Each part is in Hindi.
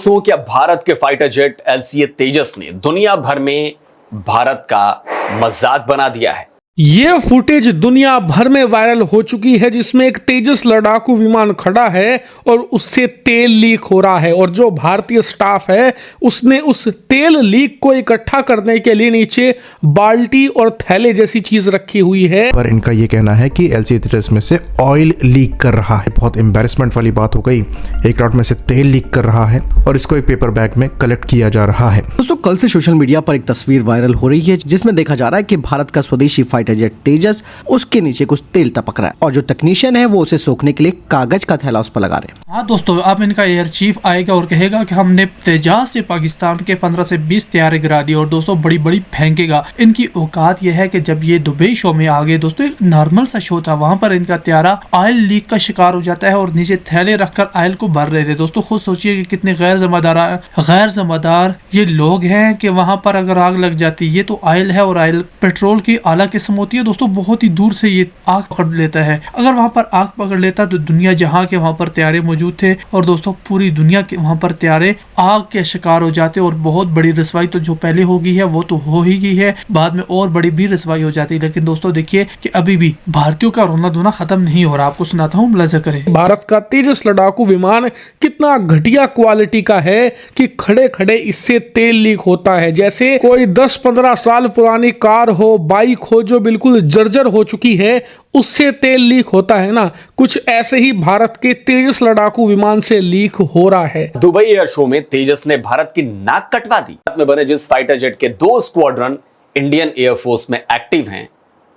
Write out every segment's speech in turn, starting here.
दोस्तों, क्या भारत के फाइटर जेट एलसीए तेजस ने दुनिया भर में भारत का मजाक बना दिया है। ये फुटेज दुनिया भर में वायरल हो चुकी है, जिसमें एक तेजस लड़ाकू विमान खड़ा है और उससे तेल लीक हो रहा है। और जो भारतीय स्टाफ है उसने उस तेल लीक को इकट्ठा करने के लिए नीचे बाल्टी और थैले जैसी चीज रखी हुई है। पर इनका ये कहना है कि एलसीए तेजस में से ऑयल लीक कर रहा है। बहुत एम्बैरेसमेंट वाली बात हो गई। एक रॉड में से तेल लीक कर रहा है और इसको एक पेपर बैग में कलेक्ट किया जा रहा है। दोस्तों, कल से सोशल मीडिया पर एक तस्वीर वायरल हो रही है जिसमें देखा जा रहा है कि भारत का स्वदेशी फाइटर जेट तेजस, उसके नीचे कुछ तेल टपक रहा है और जो टेक्नीशियन है वो उसे सोखने के लिए कागज का थैला उस पर लगा रहे हैं। हाँ दोस्तों, अब इनका एयर चीफ आएगा और कहेगा कि हमने तेजास से पाकिस्तान के 15 से 20 तैयारे गिरा दी और दोस्तों बड़ी बड़ी फेंकेगा। इनकी औकात यह है कि जब ये दुबई शो में आ गए दोस्तों, एक नॉर्मल सा शो था, वहां पर इनका त्यारा ऑयल लीक का शिकार हो जाता है और नीचे थैले रखकर ऑयल को भर रहे थे। दोस्तों खुद सोचिए कि कितने गैर जिम्मेदार ये लोग हैं कि वहां पर अगर आग लग जाती, ये तो ऑयल है और ऑयल पेट्रोल की आला किस्म होती है दोस्तों, बहुत ही दूर से ये आग पकड़ लेता है। अगर वहां पर आग पकड़ लेता तो दुनिया जहां के वहां पर त्यारे मौजूद थे और दोस्तों पूरी दुनिया के वहां पर त्यारे आग के शिकार हो जाते और बहुत बड़ी रसवाई तो जो पहले हो गई है वो तो हो ही गई है, बाद में और बड़ी भी रसवाई हो जाती है। लेकिन दोस्तों देखिए कि अभी भी भारतीयों का रोना धोना खत्म नहीं हो रहा। आपको सुनाता हूँ, मुलाजा करें। भारत का तेजस लड़ाकू विमान कितना घटिया क्वालिटी का है कि खड़े खड़े इससे तेल लीक होता है, जैसे कोई 10-15 साल पुरानी कार हो, बाइक हो जो बिल्कुल जर्जर हो चुकी है, उससे तेल लीक होता है ना। कुछ ऐसे ही भारत के तेजस लड़ाकू विमान से लीक हो रहा है। दुबई एयर शो में तेजस ने भारत की नाक कटवा दी। भारत में बने जिस फाइटर जेट के 2 स्क्वाड्रन इंडियन एयरफोर्स में एक्टिव हैं,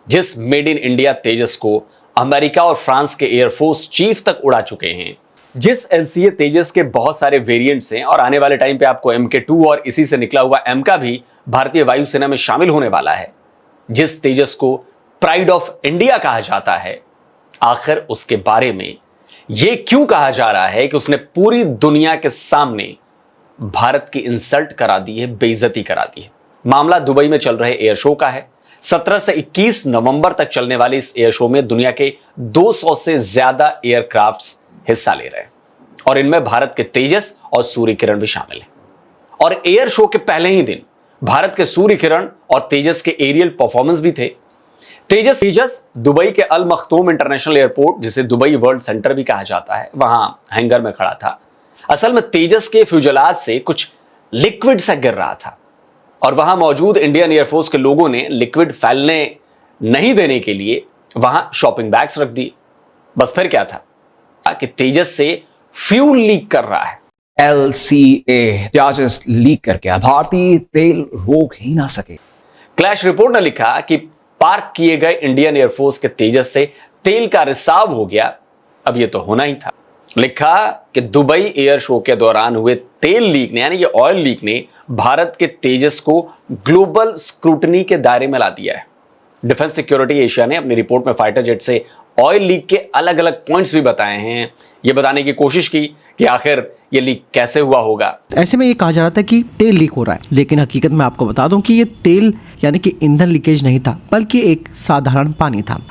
जिस मेड इन इंडिया तेजस को अमेरिका और फ्रांस के एयरफोर्स चीफ तक उड़ा चुके हैं, जिस एलसीए तेजस के बहुत सारे वेरिएंट्स हैं और आने वाले टाइम पे आपको MK2 और इसी से निकला हुआ M का भी भारतीय वायुसेना में शामिल होने वाला है, जिस तेजस को प्राइड ऑफ इंडिया कहा जाता है, आखिर उसके बारे में यह क्यों कहा जा रहा है कि उसने पूरी दुनिया के सामने भारत की इंसल्ट करा दी है, बेइज्जती करा दी है। मामला दुबई में चल रहे एयर शो का है। 17 से 21 नवंबर तक चलने वाले इस एयर शो में दुनिया के 200 से ज्यादा एयरक्राफ्ट्स हिस्सा ले रहे हैं और इनमें भारत के तेजस और सूर्य किरण भी शामिल हैं। और एयर शो के पहले ही दिन भारत के सूर्य किरण और तेजस के एरियल परफॉर्मेंस भी थे। तेजस दुबई के अल मखतूम इंटरनेशनल एयरपोर्ट, जिसे दुबई वर्ल्ड सेंटर भी कहा जाता है, वहां हैंगर में खड़ा था। असल में तेजस के फ्यूजलाज से कुछ लिक्विड सा गिर रहा था और वहां मौजूद इंडियन एयरफोर्स के लोगों ने लिक्विड फैलने नहीं देने के लिए वहां शॉपिंग बैग्स रख दी। बस फिर क्या था कि तेजस से फ्यूल लीक कर रहा है। एलसीए तेजस लीक करके भारतीय तेल रोक ही ना सके। क्लैश रिपोर्ट ने लिखा कि पार्क किए गए इंडियन एयरफोर्स के तेजस से तेल का रिसाव हो गया। अब यह तो होना ही था। लिखा कि दुबई एयर शो के दौरान हुए तेल लीक ने, यानी कि ऑयल लीक ने, भारत के तेजस को ग्लोबल स्क्रूटनी के दायरे में ला दिया है। डिफेंस सिक्योरिटी एशिया ने अपनी रिपोर्ट में फाइटर जेट से ऑयल लीक के अलग अलग पॉइंट्स भी बताए हैं। यह बताने की कोशिश की कि आखिर ये लीक कैसे हुआ होगा। ऐसे में ये कहा जा रहा था कि तेल लीक हो रहा है, लेकिन हकीकत में आपको बता दूं कि ये तेल यानी कि ईंधन लीकेज नहीं था, बल्कि एक साधारण पानी था।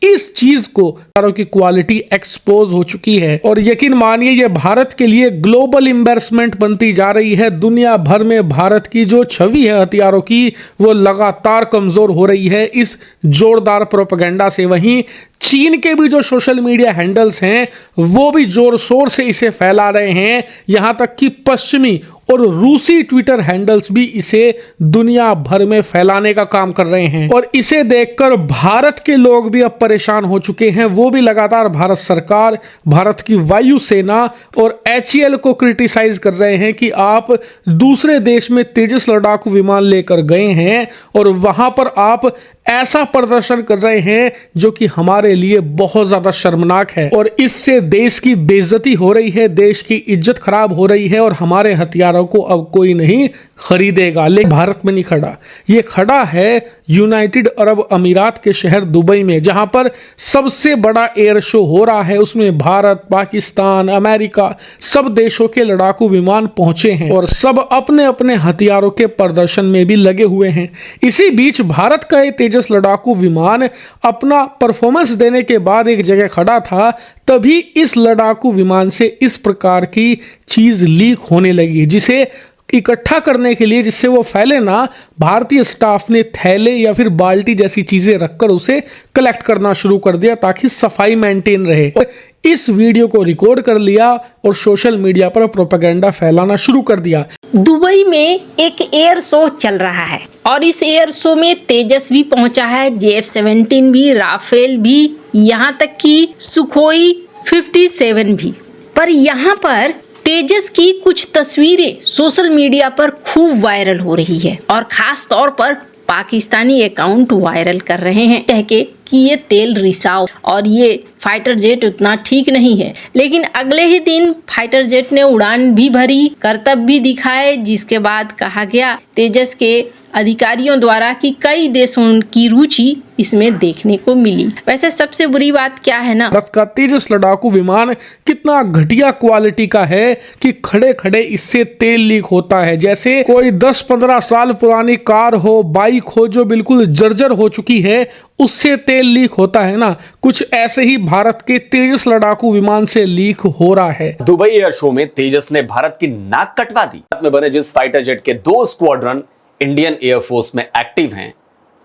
इस चीज को की क्वालिटी एक्सपोज हो चुकी है और यकीन मानिए ये भारत के लिए ग्लोबल एम्बैरेसमेंट बनती जा रही है। दुनिया भर में भारत की जो छवि है हथियारों की, वो लगातार कमजोर हो रही है इस जोरदार प्रोपेगेंडा से। वहीं चीन के भी जो सोशल मीडिया हैंडल्स हैं वो भी जोर शोर से इसे फैला रहे हैं। यहां तक कि पश्चिमी और रूसी ट्विटर हैंडल्स भी इसे दुनिया भर में फैलाने का काम कर रहे हैं और इसे देखकर भारत के लोग भी अब परेशान हो चुके हैं। वो भी लगातार भारत सरकार, भारत की वायुसेना और HAL को क्रिटिसाइज कर रहे हैं कि आप दूसरे देश में तेजस लड़ाकू विमान लेकर गए हैं और वहां पर आप ऐसा प्रदर्शन कर रहे हैं जो कि हमारे लिए बहुत ज्यादा शर्मनाक है और इससे देश की बेइज्जती हो रही है, देश की इज्जत खराब हो रही है और हमारे हथियारों को अब कोई नहीं खरीदेगा। लेकिन भारत में नहीं खड़ा, ये खड़ा है यूनाइटेड अरब अमीरात के शहर दुबई में, जहां पर सबसे बड़ा एयर शो हो रहा है। उसमें भारत, पाकिस्तान, अमेरिका सब देशों के लड़ाकू विमान पहुंचे हैं और सब अपने अपने हथियारों के प्रदर्शन में भी लगे हुए हैं। इसी बीच भारत का ये तेजस लड़ाकू विमान अपना परफॉर्मेंस देने के बाद एक जगह खड़ा था, तभी इस लड़ाकू विमान से इस प्रकार की चीज लीक होने लगी, जिसे इकट्ठा करने के लिए, जिससे वो फैले ना, भारतीय स्टाफ ने थैले या फिर बाल्टी जैसी चीजें रखकर उसे कलेक्ट करना शुरू कर दिया ताकि सफाई मेंटेन रहे। और इस वीडियो को रिकॉर्ड कर लिया और सोशल मीडिया पर प्रोपेगेंडा फैलाना शुरू कर दिया। दुबई में एक एयर शो चल रहा है और इस एयर शो में तेजस भी पहुंचा है, JF-17 भी, राफेल भी, यहाँ तक कि सुखोई 57 भी। पर यहाँ पर तेजस की कुछ तस्वीरें सोशल मीडिया पर खूब वायरल हो रही है और खास तौर पर पाकिस्तानी अकाउंट वायरल कर रहे हैं, कह के कि ये तेल रिसाव और ये फाइटर जेट उतना ठीक नहीं है। लेकिन अगले ही दिन फाइटर जेट ने उड़ान भी भरी, करतब भी दिखाए, जिसके बाद कहा गया तेजस के अधिकारियों द्वारा कि कई देशों की रुचि इसमें देखने को मिली। वैसे सबसे बुरी बात क्या है ना, भारत का तेजस लड़ाकू विमान कितना घटिया क्वालिटी का है कि खड़े खड़े इससे तेल लीक होता है, जैसे कोई 10-15 साल पुरानी कार हो, बाइक हो जो बिल्कुल जर्जर हो चुकी है, उससे तेल लीक होता है ना, कुछ ऐसे ही भारत के तेजस लड़ाकू विमान से लीक हो रहा है। दुबई एयर शो में तेजस ने भारत की नाक कटवा दी। भारत में बने जिस फाइटर जेट के 2 स्क्वाड्रन इंडियन एयरफोर्स में एक्टिव हैं,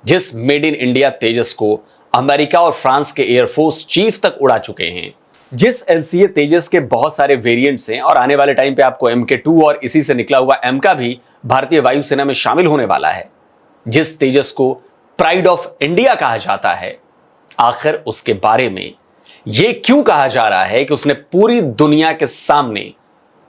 जिस मेड इन इंडिया तेजस को अमेरिका और फ्रांस के एयरफोर्स चीफ तक उड़ा चुके हैं, जिस LCA तेजस के बहुत सारे वेरिएंट्स हैं और आने वाले टाइम पे आपको MK2 और इसी से निकला हुआ M का भी भारतीय वायुसेना में शामिल होने वाला है, जिस तेजस को प्राइड ऑफ इंडिया कहा जाता है, आखिर उसके बारे में यह क्यों कहा जा रहा है कि उसने पूरी दुनिया के सामने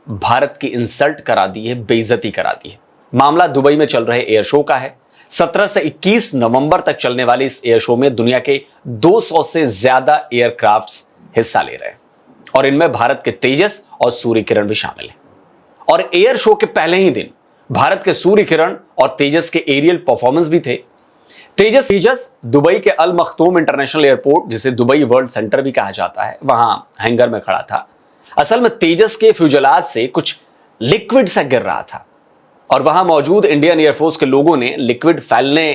भारत की इंसल्ट करा दी है, बेइज्जती करा दी है। मामला दुबई में चल रहे एयर शो का है। 17 से 21 नवंबर तक चलने वाले इस एयर शो में दुनिया के 200 से ज्यादा एयरक्राफ्ट्स हिस्सा ले रहे हैं और इनमें भारत के तेजस और सूर्य किरण भी शामिल हैं। और एयर शो के पहले ही दिन भारत के सूर्य किरण और तेजस के एरियल परफॉर्मेंस भी थे। तेजस दुबई के अल मखतूम इंटरनेशनल एयरपोर्ट, जिसे दुबई वर्ल्ड सेंटर भी कहा जाता है, वहां हैंगर में खड़ा था। असल में तेजस के फ्यूजलाज से कुछ लिक्विड सा गिर रहा था और वहां मौजूद इंडियन एयरफोर्स के लोगों ने लिक्विड फैलने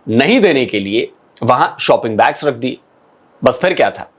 नहीं देने के लिए वहां शॉपिंग बैग्स रख दी। बस फिर क्या था,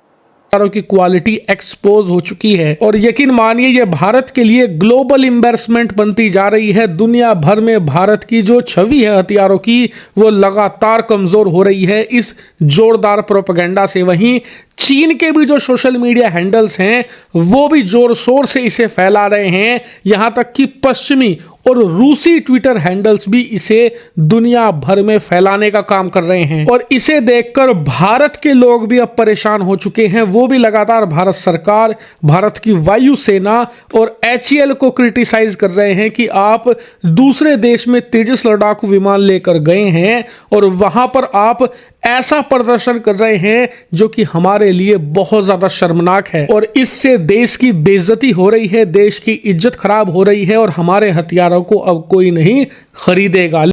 की क्वालिटी एक्सपोज हो चुकी है और यकीन मानिए ये भारत के लिए ग्लोबल एम्बैरसमेंट बनती जा रही है। दुनिया भर में भारत की जो छवि है हथियारों की, वो लगातार कमजोर हो रही है इस जोरदार प्रोपेगेंडा से। वहीं चीन के भी जो सोशल मीडिया हैंडल्स हैं वो भी जोर शोर से इसे फैला रहे हैं, यहां तक कि पश्चिमी और रूसी ट्विटर हैंडल्स भी इसे दुनिया भर में फैलाने का काम कर रहे हैं। और इसे देखकर भारत के लोग भी अब परेशान हो चुके हैं। वो भी लगातार भारत सरकार, भारत की वायुसेना और HAL को क्रिटिसाइज कर रहे हैं कि आप दूसरे देश में तेजस लड़ाकू विमान लेकर गए हैं और वहां पर आप ऐसा प्रदर्शन कर रहे हैं जो कि हमारे लिए बहुत ज्यादा शर्मनाक है और इससे देश की बेइज्जती हो रही है, देश की इज्जत खराब हो रही है और हमारे हथियारों को अब कोई नहीं खरीदेगा।